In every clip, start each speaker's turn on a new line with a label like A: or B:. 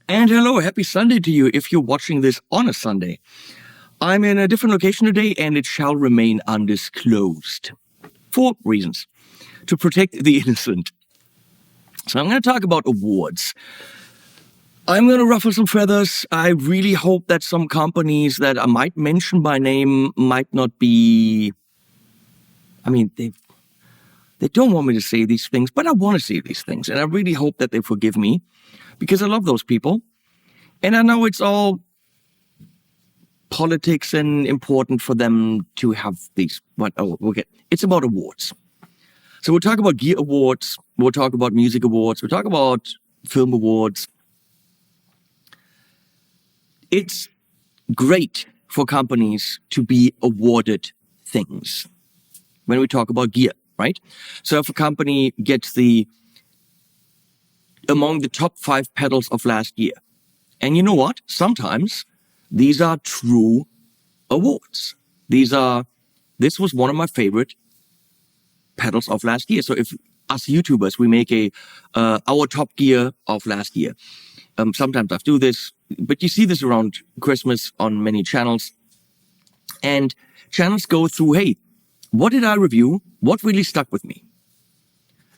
A: And hello, happy Sunday to you if you're watching this on a Sunday. I'm in a different location today and it shall remain undisclosed. For reasons. To protect the innocent. So I'm going to talk about awards. I'm going to ruffle some feathers. I really hope that some companies that I might mention by name might not be... they don't want me to say these things, but I want to say these things. And I really hope that they forgive me because I love those people. And I know it's all politics and important for them to have these. It's about awards. So we'll talk about gear awards. We'll talk about music awards. We'll talk about film awards. It's great for companies to be awarded things when we talk about gear, right? So if a company gets among the top 5 pedals of last year, and you know what? Sometimes these are true awards. This was one of my favorite pedals of last year. So if us YouTubers, we make our top gear of last year. Sometimes I do this, but you see this around Christmas on many channels. And channels go through, hey, what did I review? What really stuck with me?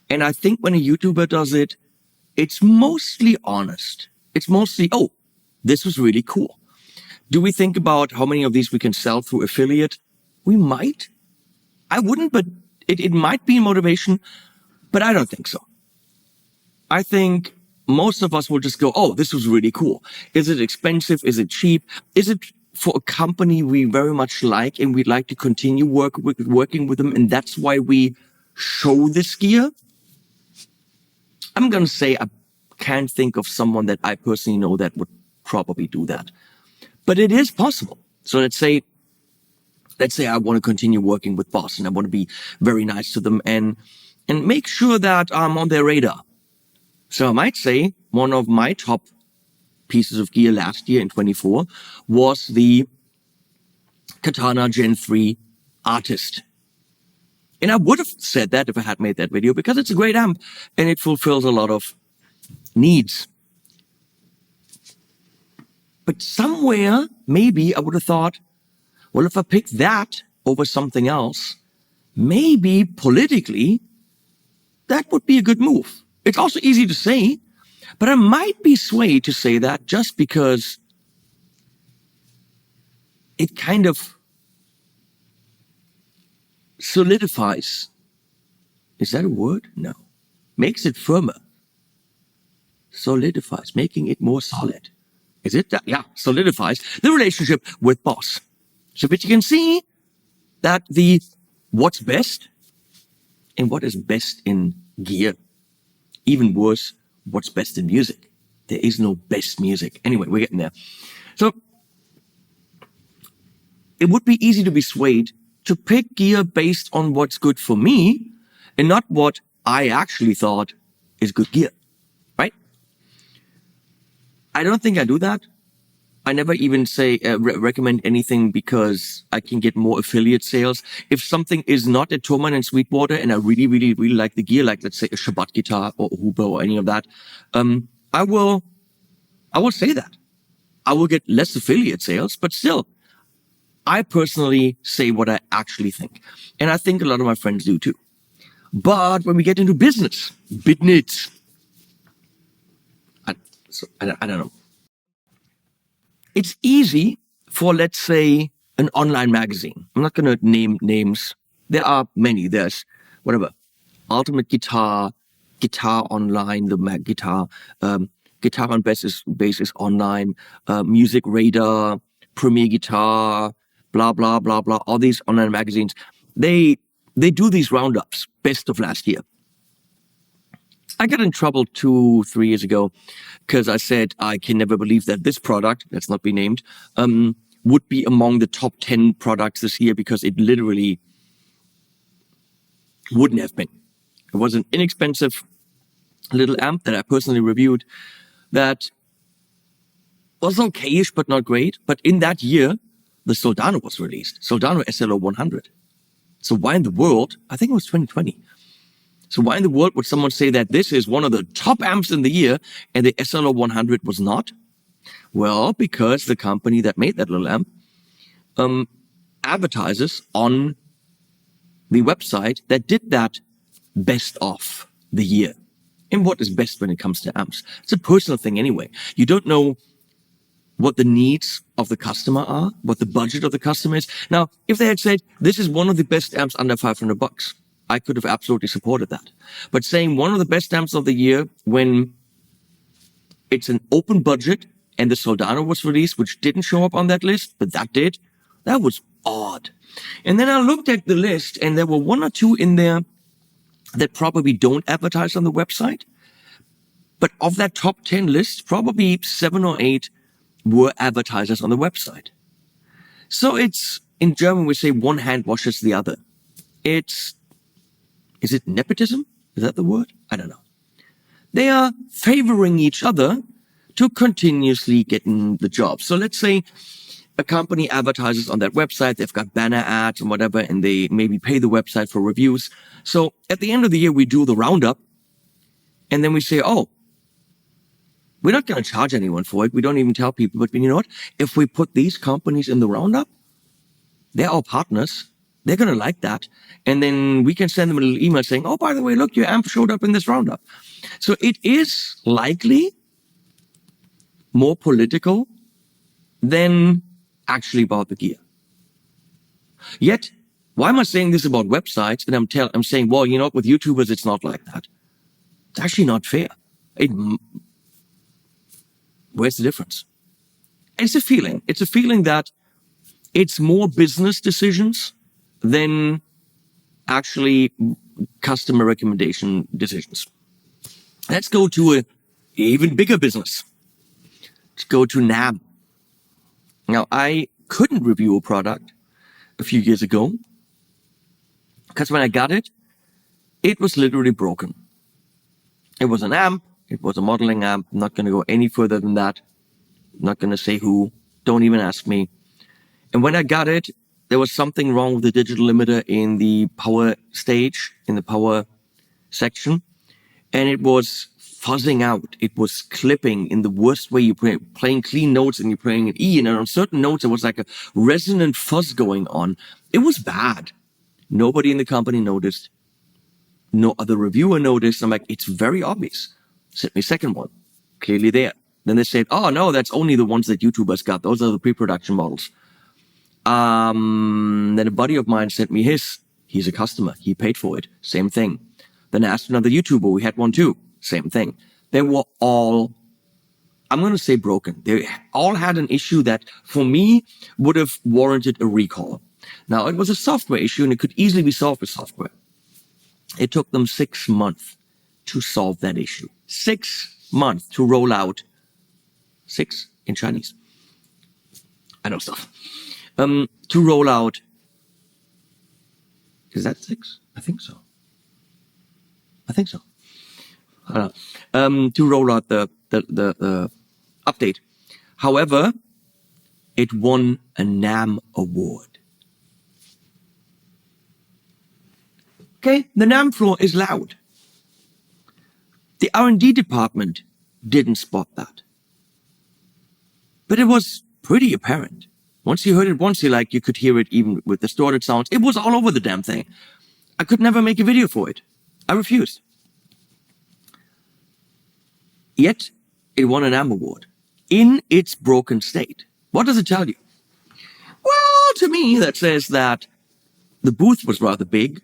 A: And I think when a YouTuber does it, it's mostly honest. It's mostly, oh, this was really cool. Do we think about how many of these we can sell through affiliate? We might. I wouldn't, but it might be motivation, but I don't think so. I think most of us will just go, oh, this was really cool. Is it expensive? Is it cheap? Is it for a company we very much like and we'd like to continue working with them, and that's why we show this gear? I'm going to say I can't think of someone that I personally know that would probably do that. But it is possible. So let's say I want to continue working with Boss and I want to be very nice to them and make sure that I'm on their radar. So I might say one of my top pieces of gear last year in 24 was the Katana Gen 3 Artist. And I would have said that if I had made that video because it's a great amp and it fulfills a lot of needs. But somewhere, maybe I would have thought, well, if I pick that over something else, maybe politically, that would be a good move. It's also easy to say, but I might be swayed to say that just because it kind of solidifies. Is that a word? No. Makes it firmer. Solidifies, making it more solid. Is it that? Yeah, solidifies the relationship with Boss. So, but you can see that what's best and what is best in gear. Even worse, what's best in music. There is no best music. Anyway, we're getting there. So, it would be easy to be swayed to pick gear based on what's good for me and not what I actually thought is good gear, right? I don't think I do that. I never even say recommend anything because I can get more affiliate sales. If something is not a Thomann and Sweetwater and I really, really, really like the gear, like let's say a Shabbat guitar or a Huber or any of that, I will say that. I will get less affiliate sales, but still, I personally say what I actually think. And I think a lot of my friends do too. But when we get into business, I don't know. It's easy for, let's say, an online magazine. I'm not going to name names. There are many. There's whatever, Ultimate Guitar, Guitar Online, the Mag Guitar, Guitar on Bass is online, Music Radar, Premier Guitar, blah, blah, blah, blah. All these online magazines, they do these roundups, best of last year. I got in trouble 2-3 years ago because I said I can never believe that this product, let's not be named, would be among the top 10 products this year because it literally wouldn't have been. It was an inexpensive little amp that I personally reviewed that was okay-ish but not great. But in that year, the Soldano was released, Soldano SLO 100. So why in the world, I think it was 2020, So why in the world would someone say that this is one of the top amps in the year and the SLO 100 was not? Well, because the company that made that little amp advertises on the website that did that best of the year. And what is best when it comes to amps? It's a personal thing anyway. You don't know what the needs of the customer are, what the budget of the customer is. Now, if they had said, this is one of the best amps under $500, I could have absolutely supported that. But saying one of the best amps of the year when it's an open budget and the Soldano was released, which didn't show up on that list, but that did, that was odd. And then I looked at the list and there were one or two in there that probably don't advertise on the website. But of that top 10 list, probably 7 or 8 were advertisers on the website. So it's, in German we say one hand washes the other. Is it nepotism? Is that the word? I don't know. They are favoring each other to continuously get in the job. So let's say a company advertises on that website, they've got banner ads and whatever, and they maybe pay the website for reviews. So at the end of the year, we do the roundup, and then we say, oh, we're not going to charge anyone for it. We don't even tell people, but you know what? If we put these companies in the roundup, they're our partners. They're going to like that. And then we can send them a little email saying, oh, by the way, look, your amp showed up in this roundup. So it is likely more political than actually about the gear. Yet, why am I saying this about websites? And I'm saying, well, you know, with YouTubers, it's not like that. It's actually not fair. Where's the difference? It's a feeling. It's a feeling that it's more business decisions than actually customer recommendation decisions. Let's go to an even bigger business. Let's go to NAMM. Now, I couldn't review a product a few years ago because when I got it, it was literally broken. It was an amp. It was a modeling amp. I'm not going to go any further than that. I'm not going to say who. Don't even ask me. And when I got it, there was something wrong with the digital limiter in the power stage, in the power section. And it was fuzzing out. It was clipping in the worst way. You're playing clean notes and you're playing an E. And on certain notes, there was like a resonant fuzz going on. It was bad. Nobody in the company noticed. No other reviewer noticed. I'm like, it's very obvious. Sent me a second one. Clearly there. Then they said, oh, no, that's only the ones that YouTubers got. Those are the pre-production models. Then a buddy of mine sent me his. He's a customer. He paid for it. Same thing. Then I asked another YouTuber. We had one too. Same thing. They were all, I'm going to say broken. They all had an issue that for me would have warranted a recall. Now it was a software issue and it could easily be solved with software. It took them 6 months to solve that issue. 6 months to roll out 6 in Chinese. I know stuff. To roll out, is that 6? I think so. To roll out the update. However, it won a NAMM award. Okay, the NAMM floor is loud. The R&D department didn't spot that. But it was pretty apparent. Once you heard it once, you could hear it even with distorted sounds. It was all over the damn thing. I could never make a video for it. I refused. Yet, it won an NAMM award in its broken state. What does it tell you? Well, to me, that says that the booth was rather big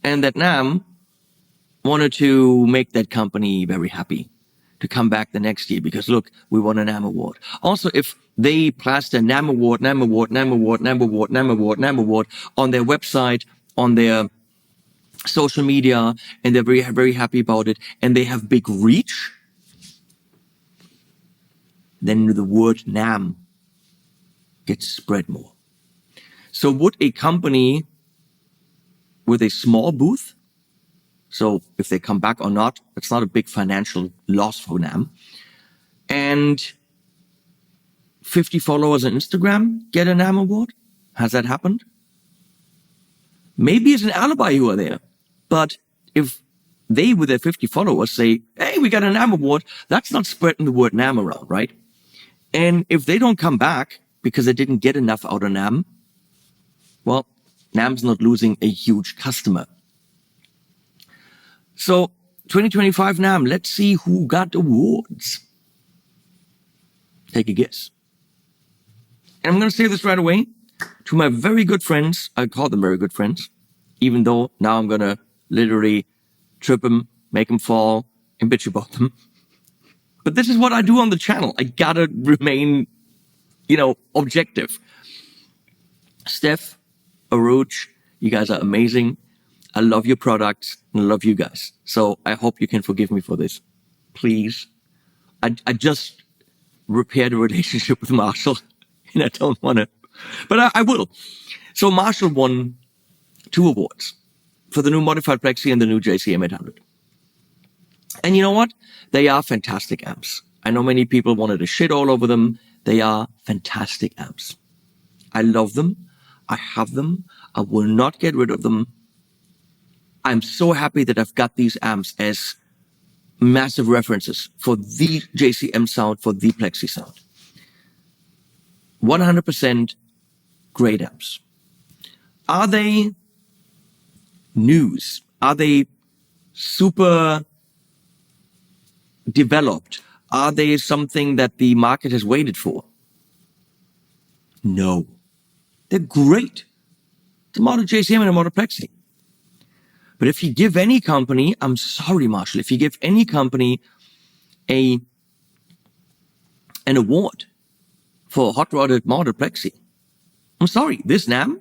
A: and that NAMM wanted to make that company very happy to come back the next year because, look, we won a NAMM award. Also, if they plaster NAMM award, NAMM award, NAMM award, NAMM award, NAMM award, NAMM award on their website, on their social media, and they're very, very happy about it, and they have big reach, then the word NAMM gets spread more. So would a company with a small booth, so if they come back or not, it's not a big financial loss for NAMM, and 50 followers on Instagram get a NAMM award? Has that happened? Maybe it's an alibi you are there. But if they, with their 50 followers, say, hey, we got a NAMM award. That's not spreading the word NAMM around, right? And if they don't come back because they didn't get enough out of NAMM, well, NAMM's not losing a huge customer. So 2025 NAMM, let's see who got awards. Take a guess. And I'm going to say this right away to my very good friends. I call them very good friends, even though now I'm going to literally trip them, make them fall, and bitch about them. But this is what I do on the channel. I gotta remain, objective. Steph, Aruj, you guys are amazing. I love your products and I love you guys. So I hope you can forgive me for this. Please. I just repaired a relationship with Marshall and I don't want to, but I will. So Marshall won 2 awards for the new modified Plexi and the new JCM 800. And you know what? They are fantastic amps. I know many people wanted to shit all over them. They are fantastic amps. I love them. I have them. I will not get rid of them. I'm so happy that I've got these amps as massive references for the JCM sound, for the Plexi sound. 100% great amps. Are they news? Are they super developed? Are they something that the market has waited for? No. They're great. It's a model JCM and a model Plexi. But if you give any company, I'm sorry, Marshall, if you give any company an award for a hot-rodded model Plexi, I'm sorry, this NAMM,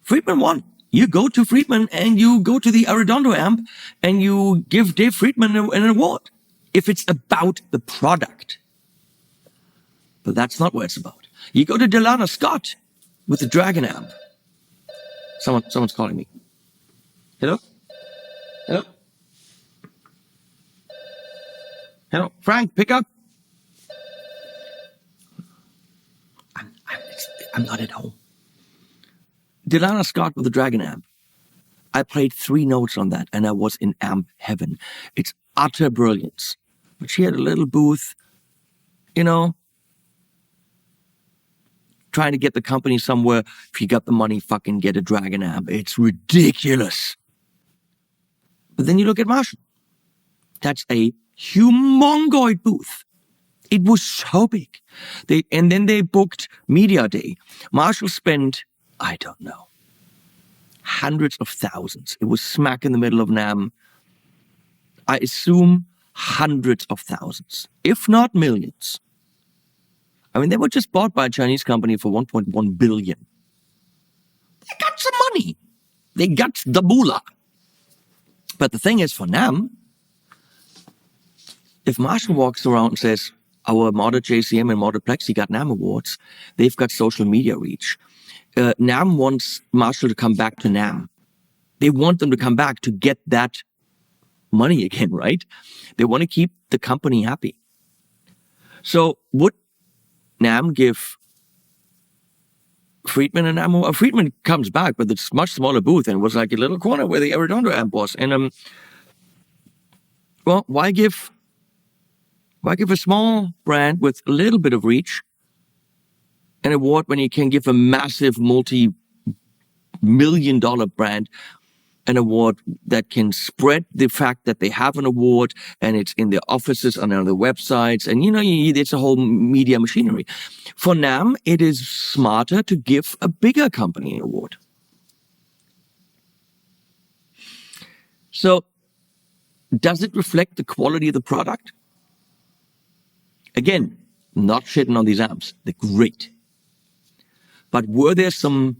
A: Friedman won. You go to Friedman and you go to the Arredondo amp and you give Dave Friedman an award. If it's about the product. But that's not what it's about. You go to Delana Scott with the Dragon amp. Someone's calling me. Hello? Hello? Hello? Frank, pick up. I'm not at home. Delana Scott with the Dragon amp. I played 3 notes on that and I was in amp heaven. It's utter brilliance. But she had a little booth, trying to get the company somewhere. If you got the money, fucking get a Dragon amp. It's ridiculous. But then you look at Marshall. That's a humongoid booth. It was so big. And then they booked Media Day. Marshall spent, I don't know, hundreds of thousands. It was smack in the middle of NAMM. I assume hundreds of thousands, if not millions. I mean, they were just bought by a Chinese company for 1.1 billion. They got some money. They got the moolah. But the thing is, for NAMM, if Marshall walks around and says, our model JCM and model Plexi got NAMM awards, they've got social media reach. NAMM wants Marshall to come back to NAMM. They want them to come back to get that money again, right? They want to keep the company happy. So would NAMM give Friedman an amp award? Friedman comes back, but it's much smaller booth and was like a little corner where the Arredondo amp was. And well, why give a small brand with a little bit of reach an award when you can give a massive multi-million-dollar brand an award that can spread the fact that they have an award and it's in their offices and on their websites and it's a whole media machinery. For NAMM, it is smarter to give a bigger company an award. So, does it reflect the quality of the product? Again, not shitting on these amps. They're great. But were there some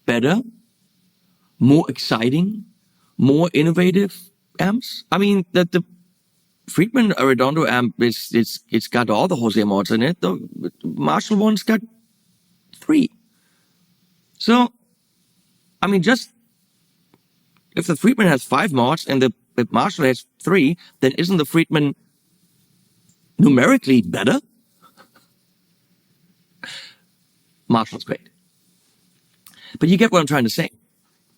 A: better, more exciting, more innovative amps? I mean, the Friedman Arredondo amp it's got all the Jose mods in it. The Marshall one's got 3. So, I mean, just if the Friedman has 5 mods and the Marshall has 3, then isn't the Friedman numerically better? Marshall's great. But you get what I'm trying to say.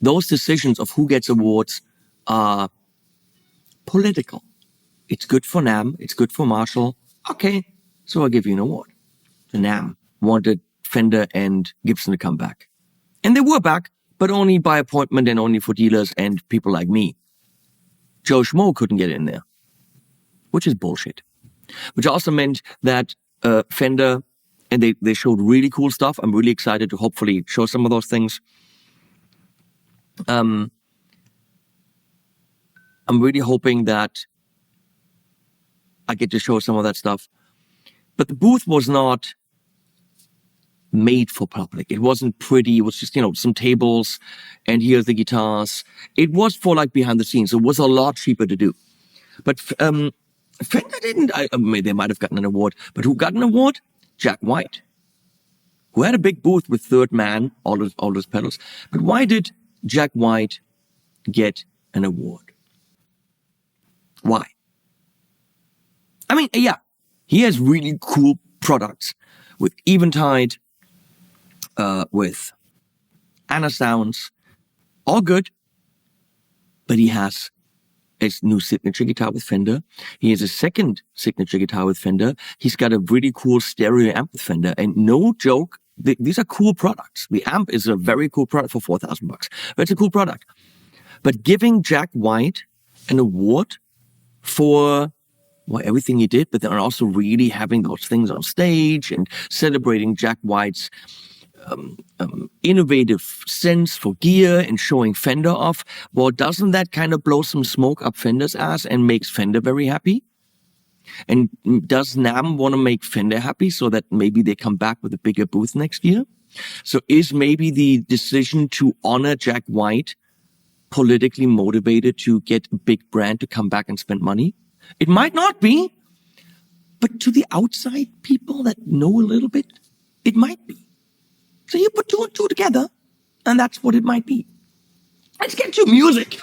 A: Those decisions of who gets awards are political. It's good for NAMM, it's good for Marshall. Okay, so I'll give you an award. The NAMM wanted Fender and Gibson to come back. And they were back, but only by appointment and only for dealers and people like me. Joe Schmo couldn't get in there, which is bullshit. Which also meant that Fender, and they showed really cool stuff. I'm really excited to hopefully show some of those things. I'm really hoping that I get to show some of that stuff. But the booth was not made for public. It wasn't pretty. It was just, some tables and here's the guitars. It was for like behind the scenes. It was a lot cheaper to do. But Fender didn't. I mean, they might have gotten an award. But who got an award? Jack White, who had a big booth with Third Man, all those pedals. But why did Jack White get an award? Why? I mean, yeah, he has really cool products with Eventide, with Anna Sounds, all good. But he has his new signature guitar with Fender. He has a second signature guitar with Fender. He's got a really cool stereo amp with Fender. And no joke, these are cool products. The amp is a very cool product for $4,000. But it's a cool product. But giving Jack White an award for everything he did, but then also really having those things on stage and celebrating Jack White's innovative sense for gear and showing Fender off, well, doesn't that kind of blow some smoke up Fender's ass and makes Fender very happy? And does NAMM want to make Fender happy so that maybe they come back with a bigger booth next year? So is maybe the decision to honor Jack White politically motivated to get a big brand to come back and spend money? It might not be, but to the outside people that know a little bit, it might be. So you put two and two together, and that's what it might be. Let's get to music.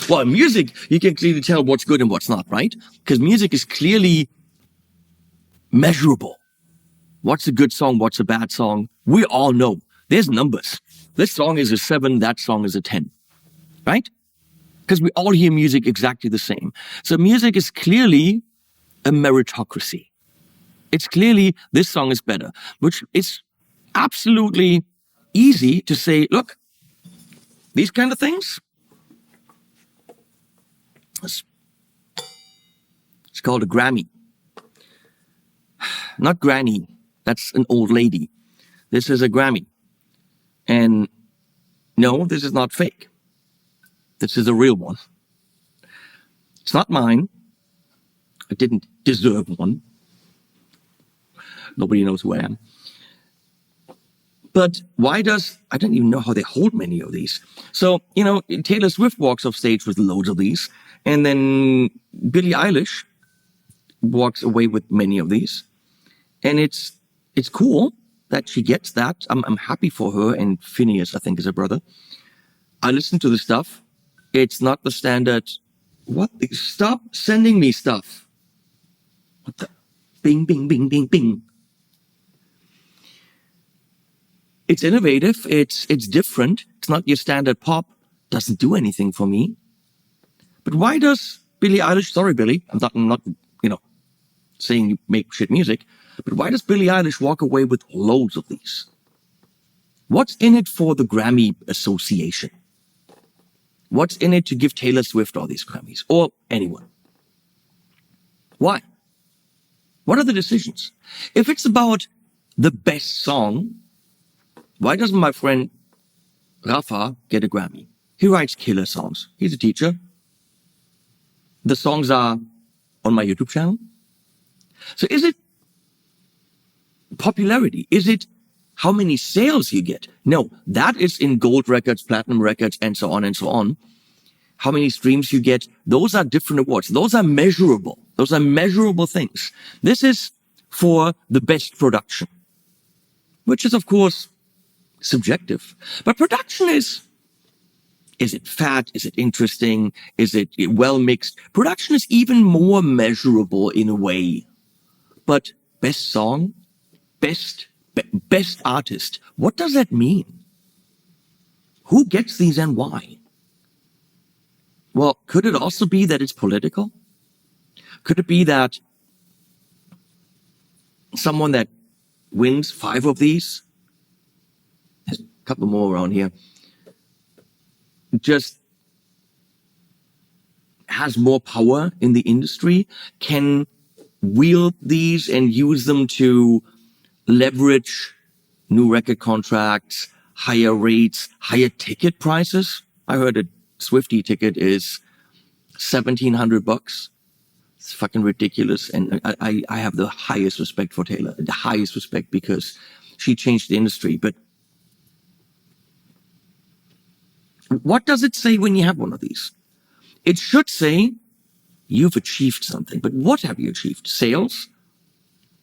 A: Well, music, you can clearly tell what's good and what's not, right? Because music is clearly measurable. What's a good song? What's a bad song? We all know. There's numbers. This song is a 7, that song is a 10, right? Because we all hear music exactly the same. So music is clearly a meritocracy. It's clearly this song is better, which is absolutely easy to say, look, these kind of things, it's called a Grammy. Not granny, that's an old lady. This is a Grammy. And no, this is not fake. This is a real one. It's not mine. I didn't deserve one. Nobody knows who I am. But I don't even know how they hold many of these. So, Taylor Swift walks off stage with loads of these. And then Billie Eilish walks away with many of these. And it's cool that she gets that. I'm happy for her. And Phineas, I think, is her brother. I listen to the stuff. It's not the standard, what? Stop sending me stuff. What the? Bing, bing, bing, bing, bing. It's innovative. It's different. It's not your standard pop. Doesn't do anything for me. But why does Billie Eilish, sorry, Billie, I'm not, saying you make shit music, but why does Billie Eilish walk away with loads of these? What's in it for the Grammy Association? What's in it to give Taylor Swift all these Grammys? Or anyone? Why? What are the decisions? If it's about the best song, why doesn't my friend Rafa get a Grammy? He writes killer songs. He's a teacher. The songs are on my YouTube channel. So is it popularity? Is it how many sales you get? No, that is in gold records, platinum records, and so on and so on. How many streams you get, those are different awards. Those are measurable. Those are measurable things. This is for the best production, which is, of course, subjective. But production is it fat? Is it interesting? Is it well mixed? Production is even more measurable in a way. But best song, best artist, what does that mean? Who gets these and why? Could it also be that it's political? Could it be that someone that wins 5 of these, there's a couple more around here, just has more power in the industry, can wield these and use them to leverage new record contracts, higher rates, higher ticket prices? I heard a Swiftie ticket is $1,700. It's fucking ridiculous. And I have the highest respect for Taylor, the highest respect, because she changed the industry. But what does it say when you have one of these? It should say you've achieved something. But what have you achieved? Sales?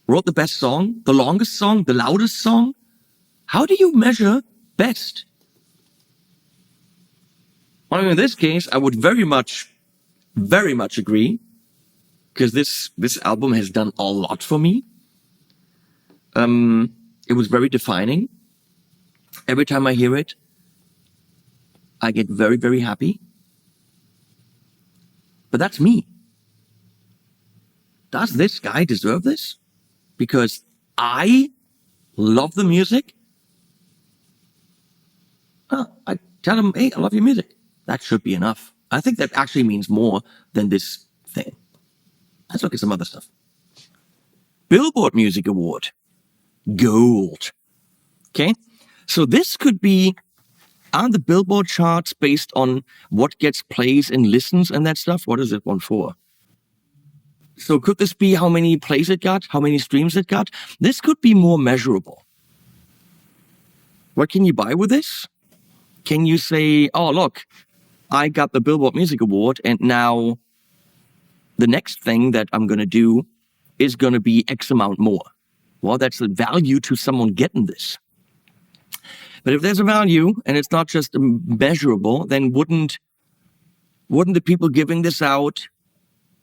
A: Wrote the best song? The longest song? The loudest song? How do you measure best? Well, in this case, I would very much agree, because this album has done a lot for me. It was very defining. Every time I hear it, I get very, very happy. But that's me. Does this guy deserve this? Because I love the music? I tell him, hey, I love your music. That should be enough. I think that actually means more than this thing. Let's look at some other stuff. Billboard Music Award. Gold. Okay? So this could be on the Billboard charts based on what gets plays and listens and that stuff. What is it one for? So could this be how many plays it got? How many streams it got? This could be more measurable. What can you buy with this? Can you say, oh, look, I got the Billboard Music Award, and now the next thing that I'm going to do is going to be X amount more. Well, that's the value to someone getting this. But if there's a value and it's not just measurable, then wouldn't the people giving this out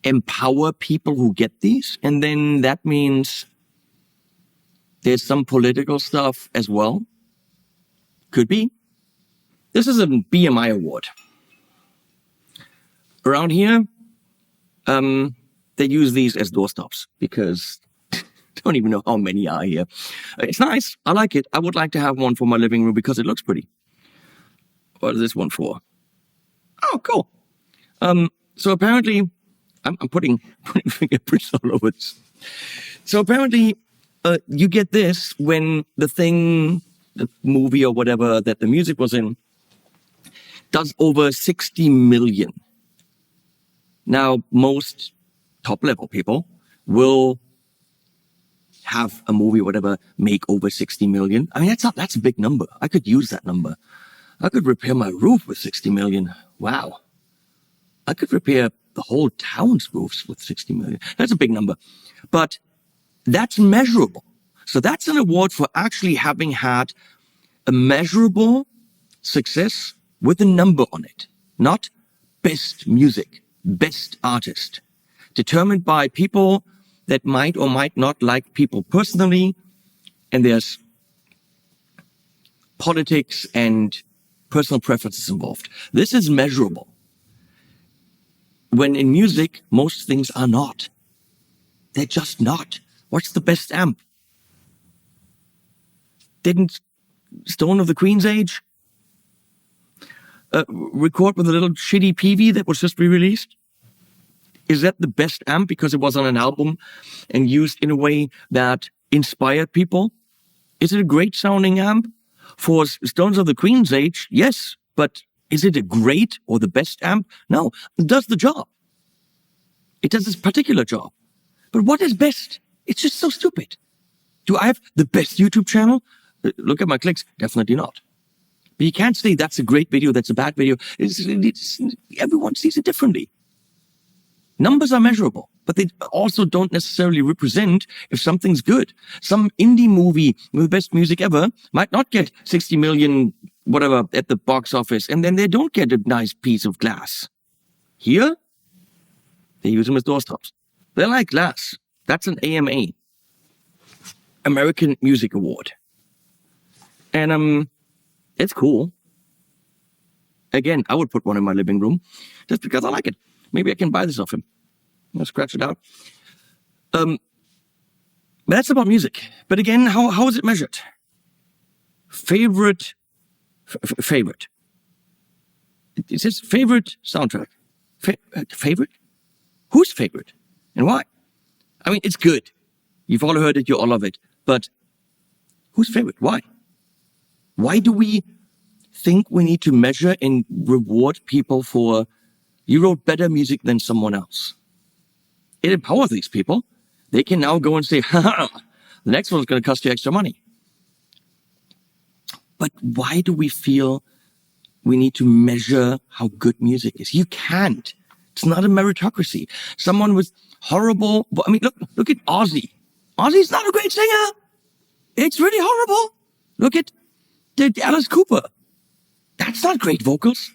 A: empower people who get these? And then that means there's some political stuff as well. Could be. This is a BMI award. Around here, they use these as doorstops because I don't even know how many are here. It's nice. I like it. I would like to have one for my living room because it looks pretty. What is this one for? Oh, cool. So apparently, I'm putting fingerprints all over this. So apparently, you get this when the movie or whatever that the music was in, does over 60 million. Now, most top-level people will have a movie or whatever make over 60 million. I mean, that's a big number. I could use that number. I could repair my roof with 60 million. Wow. I could repair the whole town's roofs with 60 million. That's a big number. But that's measurable. So that's an award for actually having had a measurable success with a number on it, not best music, best artist, determined by people that might or might not like people personally, and there's politics and personal preferences involved. This is measurable. When in music, most things are not. They're just not. What's the best amp? Didn't Stone of the Queen's Age record with a little shitty PV that was just re-released? Is that the best amp because it was on an album and used in a way that inspired people? Is it a great sounding amp? For Stones of the Queen's Age, yes, but is it a great or the best amp? No, it does the job. It does this particular job. But what is best? It's just so stupid. Do I have the best YouTube channel? Look at my clicks. Definitely not. But you can't say that's a great video, that's a bad video. Everyone sees it differently. Numbers are measurable, but they also don't necessarily represent if something's good. Some indie movie with the best music ever might not get 60 million, whatever, at the box office, and then they don't get a nice piece of glass. Here, they use them as doorstops. They're like glass. That's an AMA, American Music Award. And it's cool. Again, I would put one in my living room just because I like it. Maybe I can buy this off him. I'll scratch it out. But that's about music. But again, how is it measured? Favorite. It says favorite soundtrack. Favorite? Whose favorite? And why? I mean, it's good. You've all heard it, you all love it. But whose favorite? Why? Why do we think we need to measure and reward people for you wrote better music than someone else? It empowers these people. They can now go and say, ha, the next one's going to cost you extra money. But why do we feel we need to measure how good music is? You can't. It's not a meritocracy. Someone with horrible, I mean, look at Ozzy. Ozzy's not a great singer. It's really horrible. Look at Alice Cooper. That's not great vocals.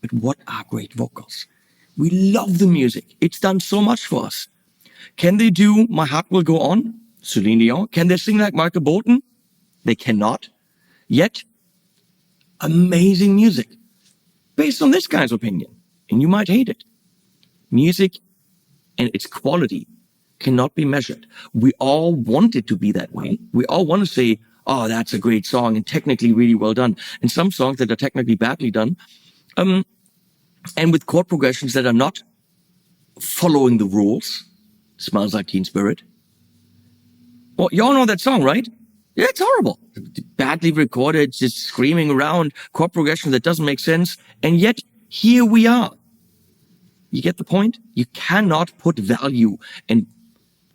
A: But what are great vocals? We love the music. It's done so much for us. Can they do My Heart Will Go On? Celine Dion. Can they sing like Michael Bolton? They cannot. Yet, amazing music. Based on this guy's opinion. And you might hate it. Music and its quality cannot be measured. We all want it to be that way. We all want to say, oh, that's a great song and technically really well done. And some songs that are technically badly done, and with chord progressions that are not following the rules. Smells Like Teen Spirit. Well, you all know that song, right? Yeah, it's horrible. Badly recorded, just screaming around, chord progression that doesn't make sense. And yet, here we are. You get the point? You cannot put value and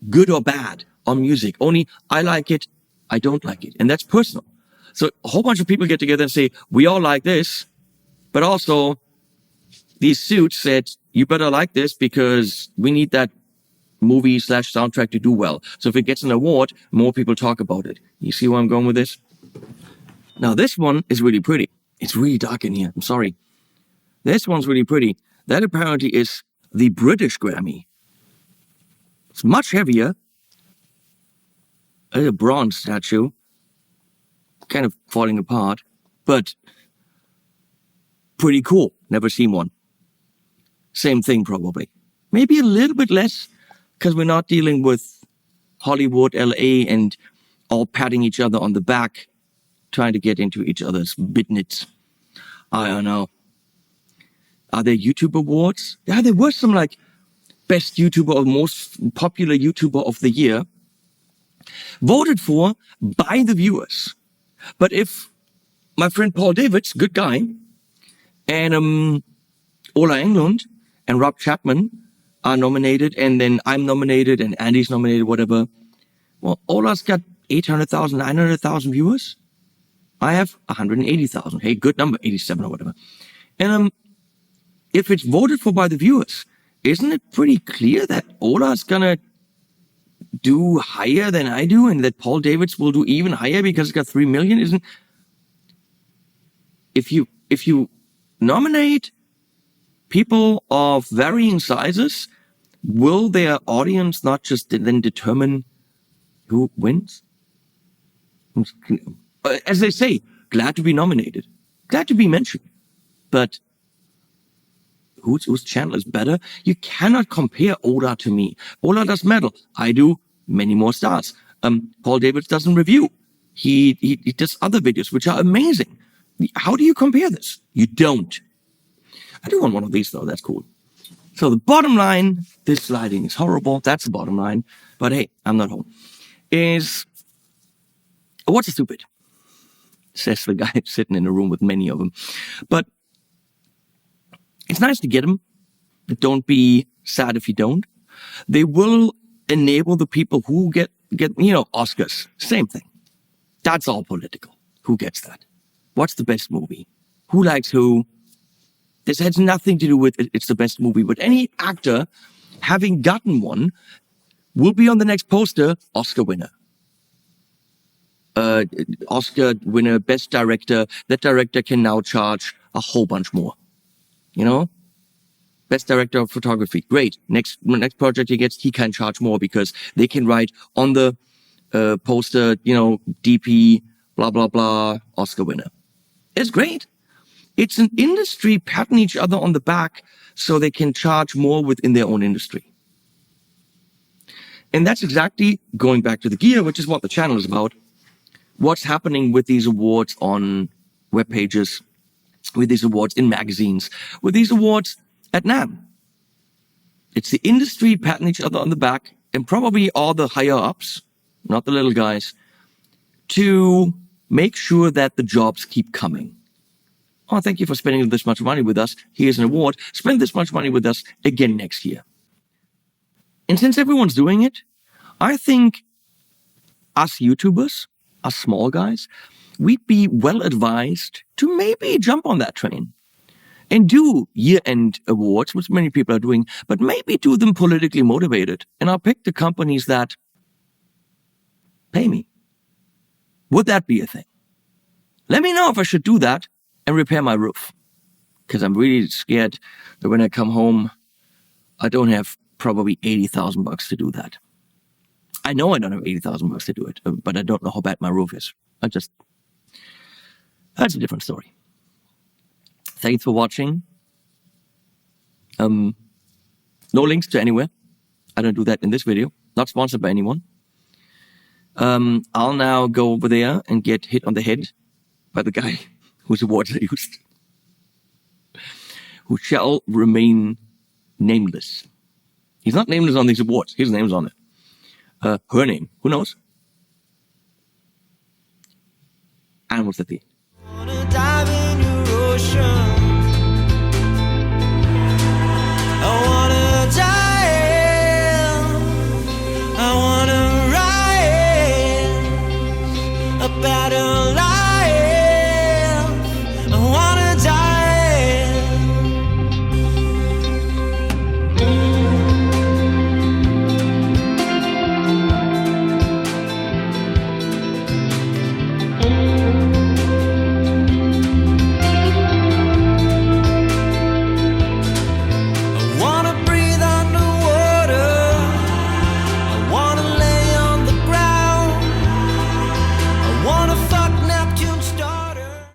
A: good or bad on music. Only I like it, I don't like it. And that's personal. So a whole bunch of people get together and say, we all like this, but also these suits said, you better like this because we need that movie / soundtrack to do well. So if it gets an award, more people talk about it. You see where I'm going with this? Now this one is really pretty. It's really dark in here. I'm sorry. This one's really pretty. That apparently is the British Grammy. It's much heavier. A bronze statue. Kind of falling apart. But pretty cool. Never seen one. Same thing probably. Maybe a little bit less because we're not dealing with Hollywood, LA, and all patting each other on the back, trying to get into each other's business. I don't know. Are there YouTube awards? Yeah, there were some like best YouTuber or most popular YouTuber of the year voted for by the viewers. But if my friend Paul Davids, good guy, and Ola Englund and Rob Chapman are nominated, and then I'm nominated, and Andy's nominated, whatever. Well, Ola's got 800,000, 900,000 viewers. I have 180,000. Hey, good number, 87 or whatever. And if it's voted for by the viewers, isn't it pretty clear that Ola's gonna do higher than I do, and that Paul Davids will do even higher because he's got 3 million? Isn't if you nominate people of varying sizes, will their audience not just then determine who wins? As they say, glad to be nominated, glad to be mentioned, but whose channel is better? You cannot compare Ola to me. Ola does metal. I do many more stars. Paul Davids doesn't review. He does other videos, which are amazing. How do you compare this? You don't. I do want one of these though. That's cool. So the bottom line, this lighting is horrible. That's the bottom line. But hey, I'm not home. Is what's stupid? Says the guy sitting in a room with many of them. But it's nice to get them. But don't be sad if you don't. They will enable the people who get Oscars. Same thing. That's all political. Who gets that? What's the best movie? Who likes who? This has nothing to do with it's the best movie. But any actor having gotten one will be on the next poster, Oscar winner. Oscar winner, best director. That director can now charge a whole bunch more. Best director of photography. Great. Next project he gets, he can charge more because they can write on the poster, DP, blah, blah, blah, Oscar winner. It's great. It's an industry patting each other on the back so they can charge more within their own industry. And that's exactly, going back to the gear, which is what the channel is about, what's happening with these awards on web pages, with these awards in magazines, with these awards at NAMM. It's the industry patting each other on the back, and probably all the higher ups, not the little guys, to make sure that the jobs keep coming. Oh, thank you for spending this much money with us. Here's an award. Spend this much money with us again next year. And since everyone's doing it, I think us YouTubers, us small guys, we'd be well advised to maybe jump on that train and do year-end awards, which many people are doing, but maybe do them politically motivated. And I'll pick the companies that pay me. Would that be a thing? Let me know if I should do that and repair my roof. Because I'm really scared that when I come home, I don't have probably $80,000 to do that. I know I don't have $80,000 to do it, but I don't know how bad my roof is. That's a different story. Thanks for watching. No links to anywhere. I don't do that in this video. Not sponsored by anyone. I'll now go over there and get hit on the head by the guy whose awards I used, who shall remain nameless. He's not nameless on these awards. His name's on it. Her name, who knows? Animals at the end.